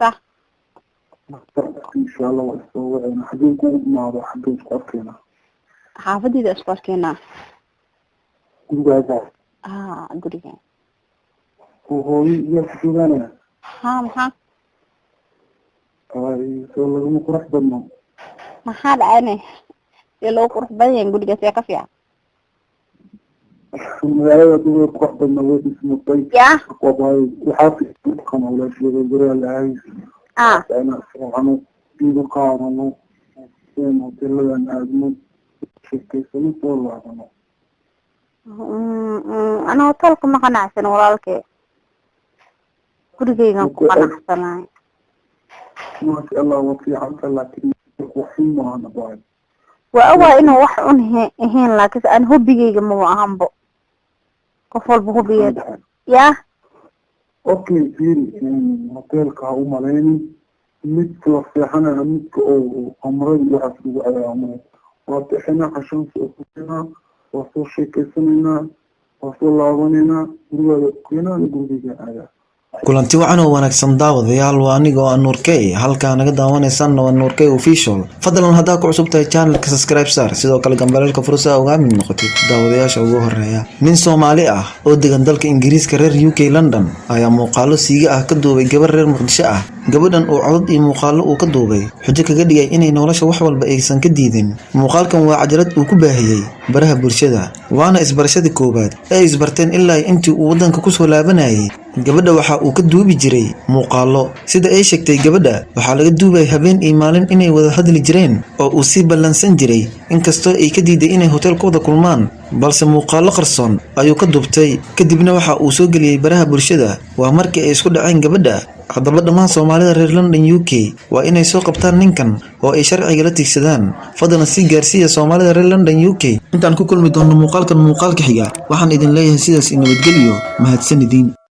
صح. إن شاء الله وأسوي أنا حبيبكم مع حبيب أركينا حافظي ده أسباركينا. جوجا قولي. وهو يحكينا محا يسوي لهم قرح بنا محل أنا لو قرح بني قولي جت كافية. الملاية دول قرح بنا وين اسمه طيب يا وضعي وحافظ قناة ولا شيء غير اللي عايز أنا عنو بيقارنوا بين هذول الناس شيء سنة والله أنا وصلت ما قنعت أنا ولا لك كل شيء قنعت أنا ما شاء الله وفي لكن وحيم أنا بعد وأول إنه وح هين لكن أنا هو بيجي جموع هم بو كفول بهو بيجي يا أوكي فيل هوتيل كهو مالين مثل صيحنا مثل أو أمرين يحسبوا على عمره واتحنا عشان سؤالنا وصول شيء كسننا وصول لعباننا كنا نقول بيجي على kulanti wacan oo wanaagsan daawadayaal waa anigoo aan Nuurkey halka naga daawanaysan waa Nuurkey official fadlan hadaa ku cusub tahay channelka subscribe sar sidoo kale gambalelka fursa uga mid noqotid daawadayaasha ugu horeeya nin Soomaali ah oo degan dalka Ingiriiska reer UK London ayaa muuqaalo siiga ah ka duubay gabar reer Muqdisho ah gabadhan oo codad iyo muuqaalo uu ka duubay xujo kaga dhigay inay nolosha wax walba aysan ka diidin muuqaalkan waa cajalad uu ku baahiyay baraha bulshada waana isbarashadii koobaad ee isbarteen ilaa intii uu wadanka ku soo laabanayay gabadha waxa uu ka duubi jiray muuqaalo sida ay sheegtay gabadha waxa laga duubay habeen iyo maalin inay wada hadli jireen oo uu si ballansan jiray inkastoo ay ka diiday inay hotelkooda kulmaan balse muuqaalo qarsoon ayuu ka duubtay kadibna waxa uu soo galiyay baraha bulshada waa markii ay isku dhaceen gabadha haddaba dhammaan Soomaalida reer London UK waa inay soo qabtaan ninkan oo ay sharciga la tigsadaan fadlan si gaarsiiya Soomaalida reer London UK intaan ku kulmi doono muuqaalka xiga waxaan idin leeyahay sidaas in nabadgelyo mahadsanidin.